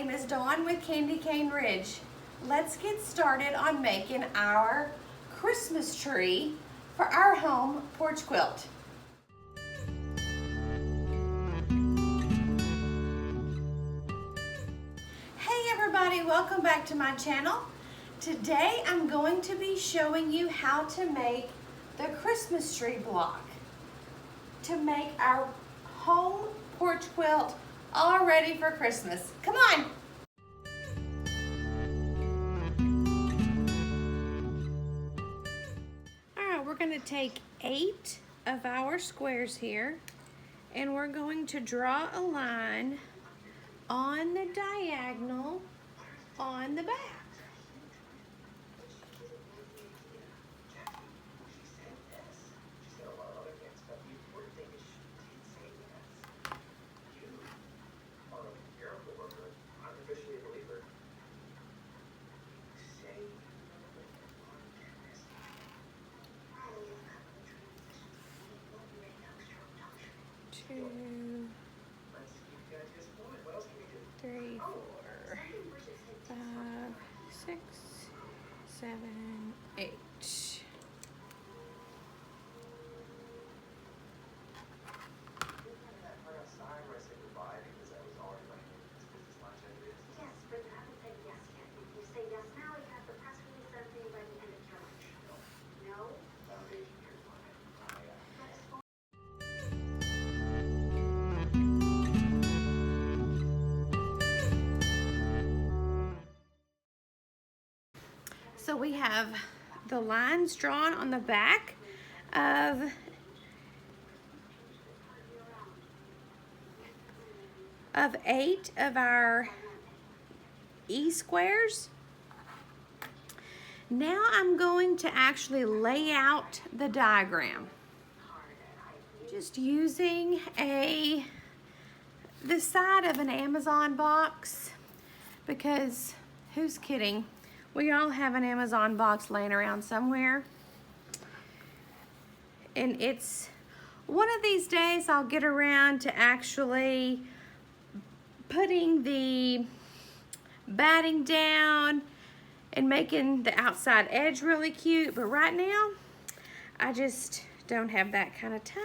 name is Dawn with Candy Cane Ridge. Let's get started on making our Christmas tree for our home porch quilt. Hey everybody, welcome back to my channel. Today I'm going to be showing you how to make the Christmas tree block to make our home porch quilt all ready for Christmas. Come on! Alright, we're going to take 8 of our squares here and we're going to draw a line on the diagonal on the back. Two, 3, 4, 5, 6, 7, 8. So we have the lines drawn on the back of of 8 of our E-squares. Now I'm going to actually lay out the diagram. Just using the side of an Amazon box, because who's kidding? We all have an Amazon box laying around somewhere. And it's one of these days I'll get around to actually putting the batting down and making the outside edge really cute. But right now, I just don't have that kind of time.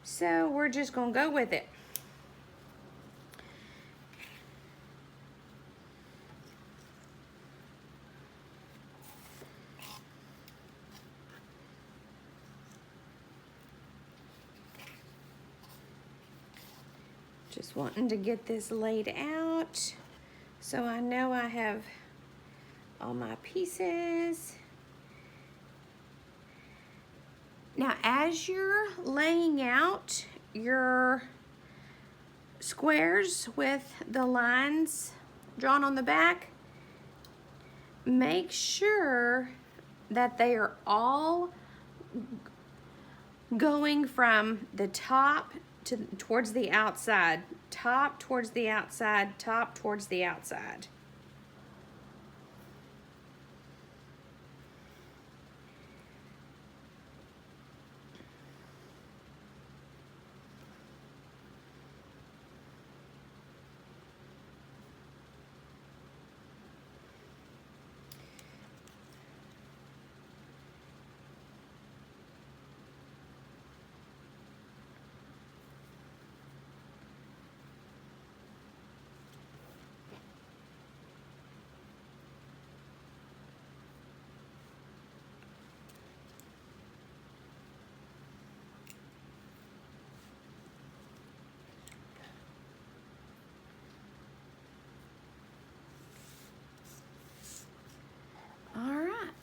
So we're just gonna go with it. Just wanting to get this laid out so I know I have all my pieces. Now, as you're laying out your squares with the lines drawn on the back, make sure that they are all going from the top towards the outside, top towards the outside, top towards the outside.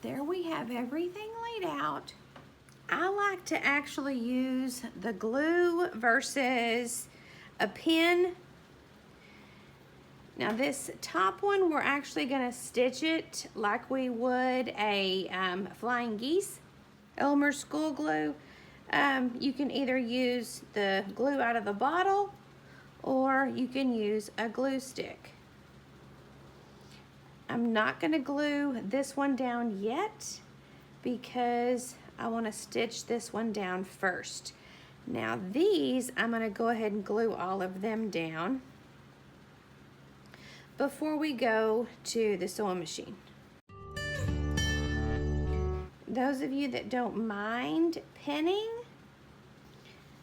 There we have everything laid out. I like to actually use the glue versus a pin. Now this top one, we're actually gonna stitch it like we would a flying geese. Elmer school glue. You can either use the glue out of the bottle or you can use a glue stick. I'm not going to glue this one down yet because I want to stitch this one down first. Now these, I'm going to go ahead and glue all of them down. before we go to the sewing machine. Those of you that don't mind pinning,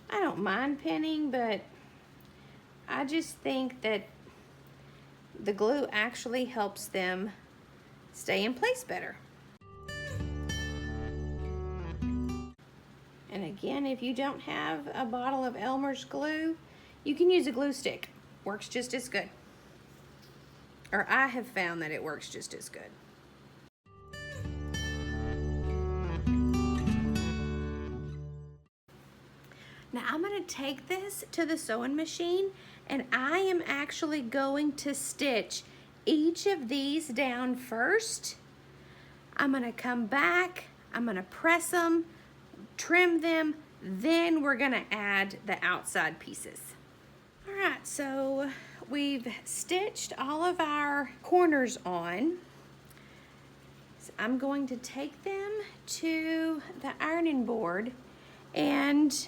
I don't mind pinning, but I just think that the glue actually helps them stay in place better. And again, if you don't have a bottle of Elmer's glue, you can use a glue stick. Works just as good. Or I have found that it works just as good. Now I'm going to take this to the sewing machine, and I am actually going to stitch each of these down first. I'm going to come back, I'm going to press them, trim them, then we're going to add the outside pieces. All right, so we've stitched all of our corners on. So I'm going to take them to the ironing board, and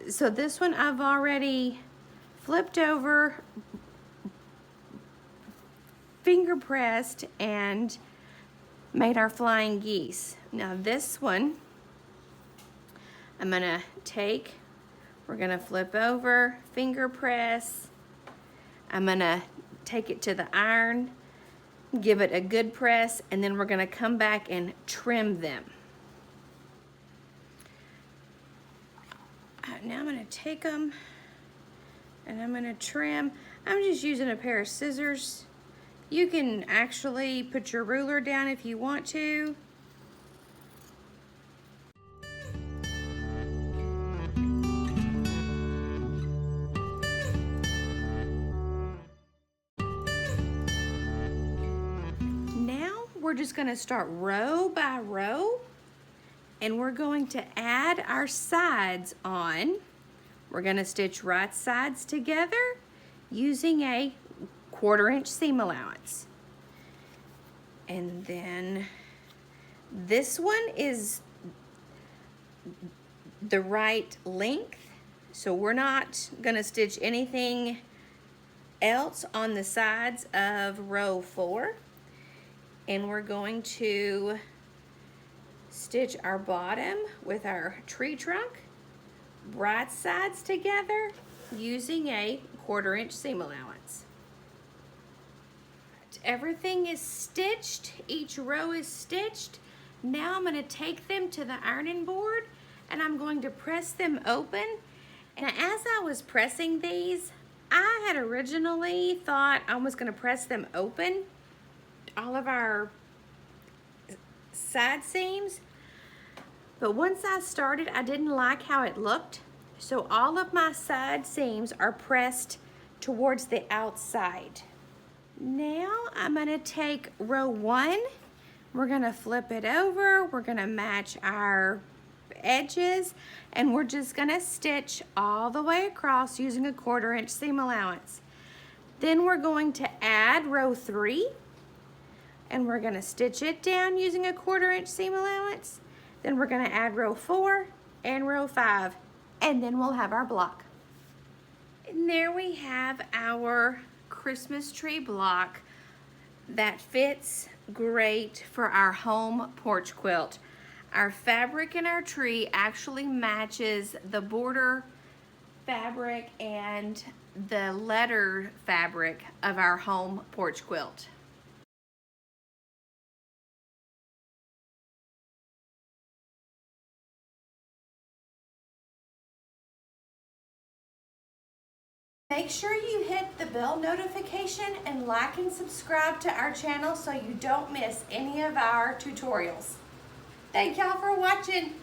so this one I've already flipped over, finger pressed, and made our flying geese. Now this one, I'm gonna take, we're gonna flip over, finger press. I'm gonna take it to the iron, give it a good press, and then we're gonna come back and trim them. Now I'm gonna take them and I'm gonna trim. I'm just using a pair of scissors. You can actually put your ruler down if you want to. Now we're just gonna start row by row, and we're going to add our sides on. We're gonna stitch right sides together using a 1/4 inch seam allowance. And then this one is the right length, so we're not gonna stitch anything else on the sides of row 4. And we're going to stitch our bottom with our tree trunk, right sides together using a 1/4 inch seam allowance. Everything is stitched, each row is stitched. Now I'm going to take them to the ironing board and I'm going to press them open. And as I was pressing these, I had originally thought I was going to press them open, all of our side seams. But once I started, I didn't like how it looked. So all of my side seams are pressed towards the outside. Now I'm gonna take row 1. We're gonna flip it over. We're gonna match our edges, and we're just gonna stitch all the way across using a 1/4 inch seam allowance. Then we're going to add row 3, and we're gonna stitch it down using a 1/4 inch seam allowance. Then we're gonna add row 4 and row 5, and then we'll have our block. And there we have our Christmas tree block that fits great for our home porch quilt. Our fabric in our tree actually matches the border fabric and the letter fabric of our home porch quilt. Make sure you hit the bell notification and like and subscribe to our channel so you don't miss any of our tutorials. Thank y'all for watching.